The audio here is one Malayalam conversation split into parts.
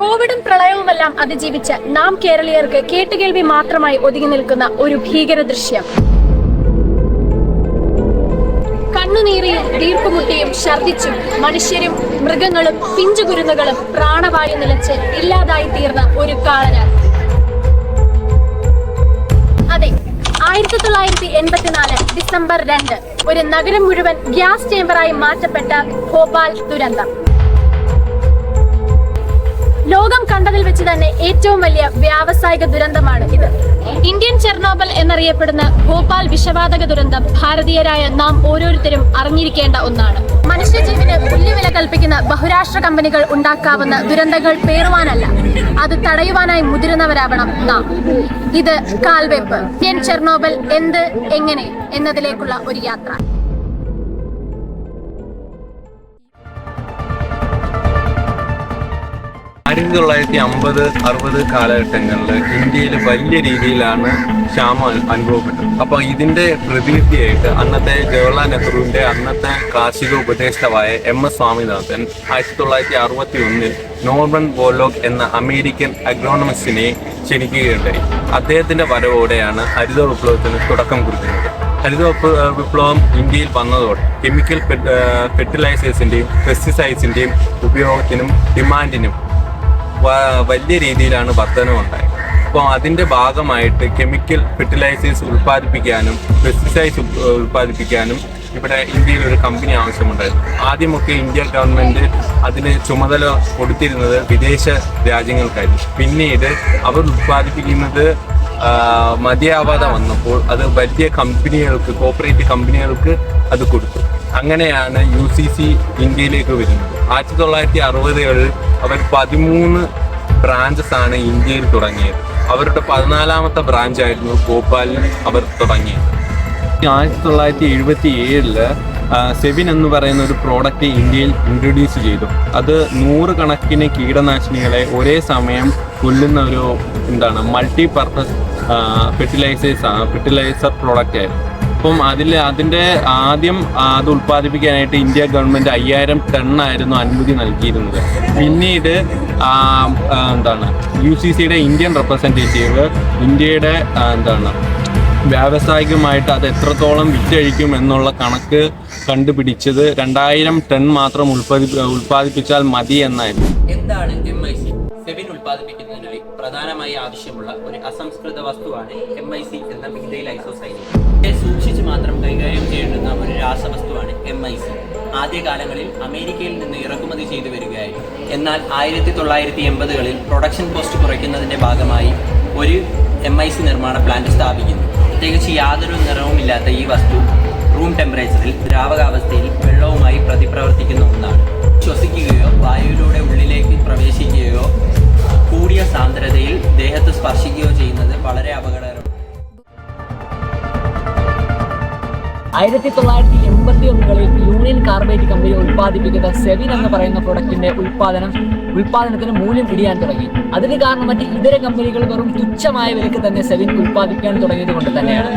കോവിഡും പ്രളയവുമെല്ലാം അതിജീവിച്ച് നാം കേരളീയർക്ക് കേട്ടുകേൾവി മാത്രമായി ഒതുങ്ങി നിൽക്കുന്ന ഒരു ഭീകര ദൃശ്യം. കണ്ണുനീറിയും വീർപ്പുമുട്ടിയും ഛർദിച്ചും മനുഷ്യരും മൃഗങ്ങളും പിഞ്ചുകുരുന്നുകളും പ്രാണവായു നിലച്ച് ഇല്ലാതായി തീർന്ന ഒരു കാളരാത്രി. അതെ, 1984 ഡിസംബർ 2 ഒരു നഗരം മുഴുവൻ ഗ്യാസ് ചേമ്പറായി മാറ്റപ്പെട്ട ഭോപ്പാൽ ദുരന്തം. ലോകം കണ്ടതിൽ വെച്ച് തന്നെ ഏറ്റവും വലിയ വ്യാവസായിക ദുരന്തമാണ് ഇത്. ഇന്ത്യൻ ചെർണോബൽ എന്നറിയപ്പെടുന്ന ഭോപ്പാൽ വിഷവാതക ദുരന്തം ഭാരതീയരായ നാം ഓരോരുത്തരും അറിഞ്ഞിരിക്കേണ്ട ഒന്നാണ്. മനുഷ്യജീവന് പുല്ലുവില കൽപ്പിക്കുന്ന ബഹുരാഷ്ട്ര കമ്പനികൾ ഉണ്ടാക്കാവുന്ന ദുരന്തങ്ങൾ പേറുവാനല്ല, അത് തടയുവാനായി മുതിരുന്നവരാവണം നാം. ഇത് കാൽവെപ്പ്. ഇന്ത്യൻ ചെർണോബൽ എന്ത്, എങ്ങനെ എന്നതിലേക്കുള്ള ഒരു യാത്ര. 1950-60 കാലഘട്ടങ്ങളിൽ ഇന്ത്യയിൽ വലിയ രീതിയിലാണ് ക്ഷാമം അനുഭവപ്പെട്ടത്. അപ്പോൾ ഇതിന്റെ പ്രതിവിധിയായിട്ട് അന്നത്തെ ജവഹർലാൽ നെഹ്റുവിന്റെ അന്നത്തെ കാർഷിക ഉപദേഷ്ടാവായ MS സ്വാമിനാഥൻ 1961 നോർമൻ ബോർലോഗ് എന്ന അമേരിക്കൻ അഗ്രോണമിസ്റ്റിനെ ക്ഷണിക്കുകയുണ്ടായി. അദ്ദേഹത്തിന്റെ വരവോടെയാണ് ഹരിത വിപ്ലവത്തിന് തുടക്കം കുറിക്കുന്നത്. ഹരിത വിപ്ലവം ഇന്ത്യയിൽ വന്നതോടെ കെമിക്കൽ ഫെർട്ടിലൈസേഴ്സിന്റെയും പെസ്റ്റിസൈഡ്സിന്റെയും ഉപയോഗത്തിനും ഡിമാൻഡിനും വലിയ രീതിയിലാണ് വർധനവുണ്ടായത്. അപ്പോൾ അതിൻ്റെ ഭാഗമായിട്ട് കെമിക്കൽ ഫെർട്ടിലൈസേഴ്സ് ഉൽപ്പാദിപ്പിക്കാനും പെസ്റ്റിസൈഡ്സ് ഉൽപ്പാദിപ്പിക്കാനും ഇവിടെ ഇന്ത്യയിൽ ഒരു കമ്പനി ആവശ്യമുണ്ടായിരുന്നു. ആദ്യമൊക്കെ ഇന്ത്യ ഗവൺമെൻറ് അതിന് ചുമതല കൊടുത്തിരുന്നത് വിദേശ രാജ്യങ്ങൾക്കായിരുന്നു. പിന്നീട് അവർ ഉൽപ്പാദിപ്പിക്കുന്നത് മതിയാവാതെ വന്നപ്പോൾ അത് വലിയ കമ്പനികൾക്ക്, കോർപ്പറേറ്റ് കമ്പനികൾക്ക് അത് കൊടുത്തു. അങ്ങനെയാണ് UCC ഇന്ത്യയിലേക്ക് വരുന്നത്. 1960കളിൽ അവർ 13 ബ്രാഞ്ചസ് ആണ് ഇന്ത്യയിൽ തുടങ്ങിയത്. അവരുടെ 14ാമത്തെ ബ്രാഞ്ചായിരുന്നു ഭോപ്പാലിൽ അവർ തുടങ്ങിയത്. 1977 സെവിൻ എന്ന് പറയുന്ന ഒരു പ്രോഡക്റ്റ് ഇന്ത്യയിൽ ഇൻട്രൊഡ്യൂസ് ചെയ്തു. അത് 100 കണക്കിന് കീടനാശിനികളെ ഒരേ സമയം കൊല്ലുന്ന ഒരു മൾട്ടി പർപ്പസ് ഫെർട്ടിലൈസർ പ്രോഡക്റ്റ് ആയിരുന്നു. അപ്പം അതിൻ്റെ ആദ്യം അത് ഉൽപ്പാദിപ്പിക്കാനായിട്ട് ഇന്ത്യ ഗവൺമെൻറ് 5000 ടണ്ണായിരുന്നു അനുമതി നൽകിയിരുന്നത്. പിന്നീട് UCCയുടെ ഇന്ത്യൻ റെപ്രസെൻറ്റേറ്റീവ് ഇന്ത്യയുടെ വ്യാവസായികമായിട്ട് അത് എത്രത്തോളം വിറ്റഴിക്കും എന്നുള്ള കണക്ക് കണ്ടുപിടിച്ചത് 2000 ടൺ മാത്രം ഉൽപ്പാദിപ്പിച്ചാൽ മതി എന്നായിരുന്നു. എന്താണ് MIC? സെവിൻ ഉൽപ്പാദിപ്പിക്കുന്നതിനായി പ്രധാനമായി ആവശ്യമുള്ള ഒരു അസംസ്കൃത വസ്തുവാണ് MIC എന്ന മീഥൈൽ ഐസോസൈനേറ്റ്. സൂക്ഷിച്ച് മാത്രം കൈകാര്യം ചെയ്യേണ്ടുന്ന ഒരു രാസവസ്തുവാണ് MIC. ആദ്യകാലങ്ങളിൽ അമേരിക്കയിൽ നിന്ന് ഇറക്കുമതി ചെയ്തു വരികയായിരുന്നു. എന്നാൽ 1980കളിൽ പ്രൊഡക്ഷൻ കോസ്റ്റ് കുറയ്ക്കുന്നതിന്റെ ഭാഗമായി ഒരു MIC നിർമ്മാണ പ്ലാന്റ് സ്ഥാപിക്കുന്നു. പ്രത്യേകിച്ച് യാതൊരു നിറവുമില്ലാത്ത ഈ വസ്തു റൂം ടെമ്പറേച്ചറിൽ ദ്രാവകാവസ്ഥയിൽ വെള്ളവുമായി പ്രതിപ്രവർത്തിക്കുന്ന ഒന്നാണ്. ശ്വസിക്കുകയോ വായുവിലൂടെ ഉള്ളിലേക്ക് പ്രവേശിക്കുകയോ കൂടിയ സാന്ദ്രതയിൽ ദേഹത്ത് സ്പർശിക്കുകയോ ചെയ്യുന്നത് വളരെ അപകടകരമാണ്. 1981കളിൽ യൂണിയൻ കാർബൈഡ് കമ്പനി ഉൽപ്പാദിപ്പിക്കുന്ന സെവിൻ എന്ന് പറയുന്ന പ്രൊഡക്റ്റിന്റെ ഉൽപ്പാദനത്തിന് മൂല്യം ഇടിയാൻ തുടങ്ങി. അതിന് കാരണം മറ്റ് ഇതര കമ്പനികൾ വെറും തുച്ഛമായ വിലക്ക് തന്നെ സെവിൻ ഉൽപ്പാദിപ്പിക്കാൻ തുടങ്ങിയത് കൊണ്ട് തന്നെയാണ്.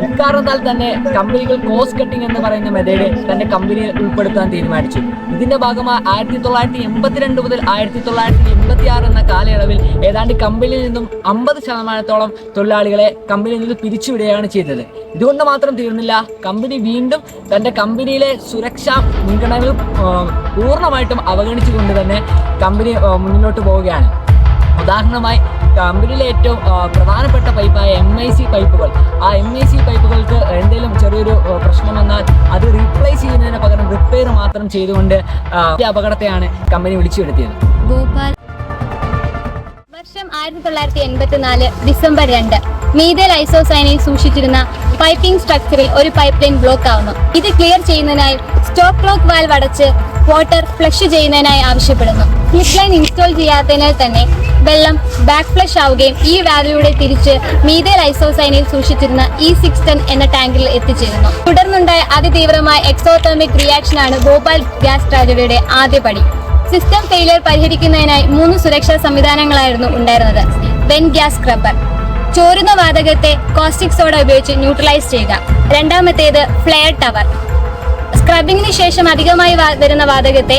ഇക്കാരണത്താൽ തന്നെ കമ്പനികൾ കോസ്റ്റ് കട്ടിംഗ് എന്ന് പറയുന്ന മെത്തേഡ് തന്റെ കമ്പനിയിൽ ഉൾപ്പെടുത്താൻ തീരുമാനിച്ചു. ഇതിന്റെ ഭാഗമായി 1982 മുതൽ 1986 എന്ന കാലയളവിൽ ഏതാണ്ട് കമ്പനിയിൽ നിന്നും 50% തൊഴിലാളികളെ കമ്പനിയിൽ നിന്ന് പിരിച്ചുവിടുകയാണ് ചെയ്തത്. ഇതുകൊണ്ട് മാത്രം തീർന്നില്ല, കമ്പനി വീണ്ടും തന്റെ കമ്പനിയിലെ സുരക്ഷാ മുൻഗണനകൾ പൂർണ്ണമായിട്ടും അവഗണിച്ചുകൊണ്ട് തന്നെ കമ്പനി മുന്നോട്ട് പോവുകയാണ്. ഉദാഹരണമായി കമ്പനിയിലെ ഏറ്റവും പ്രധാനപ്പെട്ട പൈപ്പായ MIC പൈപ്പുകൾ, ആ MIC പൈപ്പുകൾക്ക് എന്തെങ്കിലും ചെറിയൊരു പ്രശ്നം വന്നാൽ അത് റീപ്ലേസ് ചെയ്യുന്നതിന് പകരം റിപ്പയർ മാത്രം ചെയ്തുകൊണ്ട് അപകടത്തെയാണ് കമ്പനി വിളിച്ചു വരുത്തിയത്. ഭോപ്പാൽ വർഷം 1984 ഡിസംബർ 2 മീഥൈൽ ഐസോസൈനേറ്റ് സൂക്ഷിച്ചിരുന്ന പൈപ്പിംഗ് സ്ട്രക്ചറിൽ ഒരു പൈപ്പ് ലൈൻ ബ്ലോക്ക് ആവുന്നു. ഇത് ക്ലിയർ ചെയ്യുന്നതിനായി സ്റ്റോപ്പ് ക്ലോക്ക് വാൽവ് അടച്ച് വാട്ടർ ഫ്ലഷ് ചെയ്യുന്നതിനായി ആവശ്യപ്പെടുന്നു. സ്ലിപ്പ് ലൈൻ ഇൻസ്റ്റാൾ ചെയ്യാത്തതിനാൽ തന്നെ വെള്ളം ബാക്ക് ഫ്ലഷ് ആവുകയും ഈ വാൽവിലൂടെ തിരിച്ച് മീഥൈൽ ഐസോസൈനേറ്റ് സൂക്ഷിച്ചിരുന്ന E6 ടൺ എന്ന ടാങ്കിൽ എത്തിച്ചേരുന്നു. തുടർന്നുണ്ടായ അതിതീവ്രമായ എക്സോതെർമിക് റിയാക്ഷനാണ് ഭോപ്പാൽ ഗ്യാസ് ട്രാജഡിയുടെ ആദ്യ പടി. സിസ്റ്റം ഫെയിലിയർ പരിഹരിക്കുന്നതിനായി 3 സുരക്ഷാ സംവിധാനങ്ങളായിരുന്നു ഉണ്ടായിരുന്നത്. വെന്റ് ഗ്യാസ് സ്ക്രബ്ബർ, ചോരുന്ന വാതകത്തെ കോസ്റ്റിക് സോഡ ഉപയോഗിച്ച് ന്യൂട്രലൈസ് ചെയ്യുക. രണ്ടാമത്തേത് ഫ്ലെയർ ടവർ, സ്ക്രബിങ്ങിന് ശേഷം അധികമായി വരുന്ന വാതകത്തെ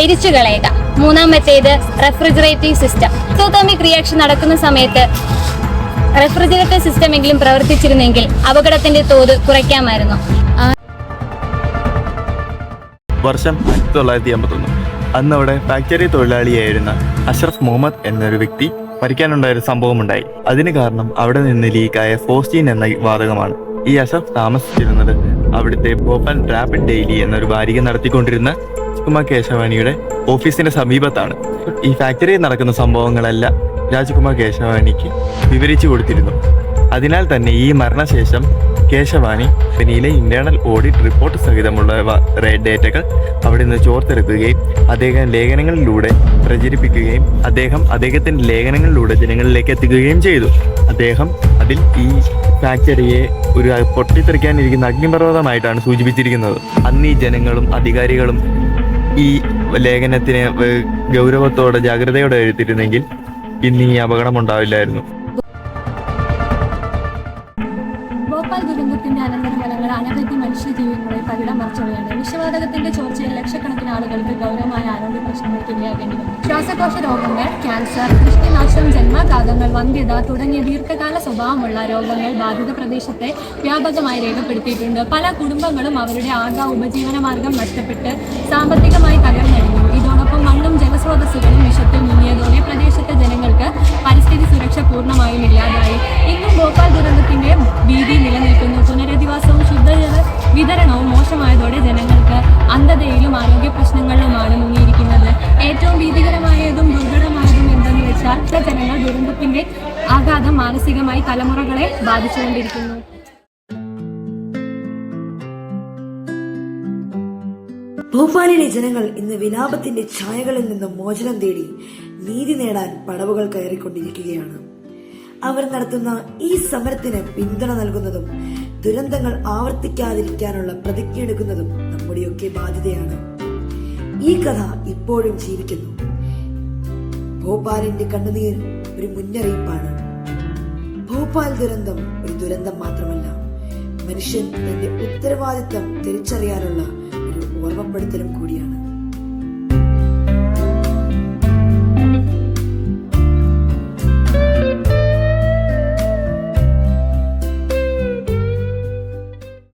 എരിച്ചു കളയുക. മൂന്നാമത്തേത് റെഫ്രിജറേറ്റീവ് സിസ്റ്റം. എക്സോതെർമിക് റിയാക്ഷൻ നടക്കുന്ന സമയത്ത് റെഫ്രിജറേറ്റർ സിസ്റ്റം എങ്കിലും പ്രവർത്തിച്ചിരുന്നെങ്കിൽ അപകടത്തിന്റെ തോത് കുറയ്ക്കാമായിരുന്നു. വർഷം 1951. അന്ന് അവിടെ ഫാക്ടറി തൊഴിലാളിയായിരുന്ന അഷ്റഫ് മുഹമ്മദ് എന്നൊരു വ്യക്തി മരിക്കാനുണ്ടായൊരു സംഭവമുണ്ടായി. അതിന് കാരണം അവിടെ നിന്ന് ലീക്കായ ഫോസ്റ്റീൻ എന്ന വാതകമാണ്. ഈ അഷ്റഫ് താമസിച്ചിരുന്നത് അവിടുത്തെ ഭോപ്പാൽ റാപ്പിഡ് ഡെയിലി എന്നൊരു വാരിക നടത്തിക്കൊണ്ടിരുന്ന രാജ്കുമാർ കേശവാനിയുടെ ഓഫീസിന്റെ സമീപത്താണ്. ഈ ഫാക്ടറിയിൽ നടക്കുന്ന സംഭവങ്ങളെല്ലാം രാജ്കുമാർ കേശവാനിക്ക് വിവരിച്ചു കൊടുത്തിരുന്നു. അതിനാൽ തന്നെ ഈ മരണശേഷം കേശവാനി കമ്പനിയിലെ ഇന്റേണൽ ഓഡിറ്റ് റിപ്പോർട്ട് സഹിതമുള്ള ഡേറ്റകൾ അവിടെ നിന്ന് ചോർത്തെടുക്കുകയും അദ്ദേഹം ലേഖനങ്ങളിലൂടെ പ്രചരിപ്പിക്കുകയും അദ്ദേഹത്തിന്റെ ലേഖനങ്ങളിലൂടെ ജനങ്ങളിലേക്ക് എത്തിക്കുകയും ചെയ്തു. അദ്ദേഹം അതിൽ ഈ ഫാക്ടറിയെ ഒരു പൊട്ടിത്തെറിക്കാനിരിക്കുന്ന അഗ്നിപർവ്വതമായിട്ടാണ് സൂചിപ്പിച്ചിരിക്കുന്നത്. അന്ന് ഈ ജനങ്ങളും അധികാരികളും ഈ ലേഖനത്തിനെ ഗൗരവത്തോടെ ജാഗ്രതയോടെ എഴുതിയിരുന്നെങ്കിൽ ഇന്ന് ഈ അപകടം ഉണ്ടാവില്ലായിരുന്നു. ഭോപ്പാൽ ദുരന്തത്തിന്റെ അനന്തരഫലങ്ങൾ അനവധി മനുഷ്യജീവങ്ങളെ തകിടം മറിച്ചുകയാണ്. വിഷവാതകത്തിന്റെ ചോർച്ചയിൽ ലക്ഷക്കണക്കിന് ആളുകൾക്ക് ഗൗരവമായ ആരോഗ്യ പ്രശ്നങ്ങൾക്ക് ഇരയാകേണ്ടി വന്നു. ശ്വാസകോശ രോഗങ്ങൾ, ക്യാൻസർ, ദൃഷ്ടിനാശം, ജന്മഘാതങ്ങൾ, വന്ധ്യത തുടങ്ങിയ ദീർഘകാല സ്വഭാവമുള്ള രോഗങ്ങൾ ബാധിത പ്രദേശത്തെ വ്യാപകമായി രേഖപ്പെടുത്തിയിട്ടുണ്ട്. പല കുടുംബങ്ങളും അവരുടെ ആകെ ഉപജീവനമാർഗം നഷ്ടപ്പെട്ട് സാമ്പത്തികമായി തകർന്നടിഞ്ഞു. ഇതോടൊപ്പം മണ്ണും ജലസ്രോതസ്സുകളും വിഷത്തിൽ മുങ്ങിയതോടെ പ്രദേശത്തെ ജനങ്ങൾക്ക് പരിസ്ഥിതി സുരക്ഷ പൂർണ്ണമായും ഇല്ലാതായി. ഇന്നും ഭോപ്പാൽ ദുരന്തത്തിന്റെ ഭീതി നിലനിൽക്കുന്നു. പുനരധിവാസവും ശുദ്ധജല വിതരണവും മോശമായതോടെ ജനങ്ങൾക്ക് അന്ധതയിലും ആരോഗ്യ പ്രശ്നങ്ങളിലുമാണ് മുങ്ങിയിരിക്കുന്നത്. ഏറ്റവും ഭീതികരമായതും ദുർഘടമായതും എന്തെന്ന് വെച്ചാൽ ജനങ്ങൾ ദുരന്തത്തിന്റെ ആഘാതം മാനസികമായി തലമുറകളെ ബാധിച്ചുകൊണ്ടിരിക്കുന്നു. ഭോപ്പാലിലെ ജനങ്ങൾ ഇന്ന് വിലാപത്തിന്റെ ഛായകളിൽ നിന്ന് മോചനം തേടി നീതി നേടാൻ പടവുകൾ കയറിക്കൊണ്ടിരിക്കുകയാണ്. അവർ നടത്തുന്ന ഈ സമരത്തിന് പിന്തുണ നൽകുന്നതും ദുരന്തങ്ങൾ ആവർത്തിക്കാതിരിക്കാനുള്ള പ്രതിജ്ഞയെടുക്കുന്നതും നമ്മുടെയൊക്കെ ബാധ്യതയാണ്. ഈ കഥ ഇപ്പോഴും ജീവിക്കുന്നു. ഭോപ്പാലിന്റെ കണ്ണുനീർ ഒരു മുന്നറിയിപ്പാണ്. ഭോപ്പാൽ ദുരന്തം ഒരു ദുരന്തം മാത്രമല്ല, മനുഷ്യൻ തന്റെ ഉത്തരവാദിത്തം തിരിച്ചറിയാനുള്ള ഒരു ഓർമ്മപ്പെടുത്തലും കൂടിയാണ്.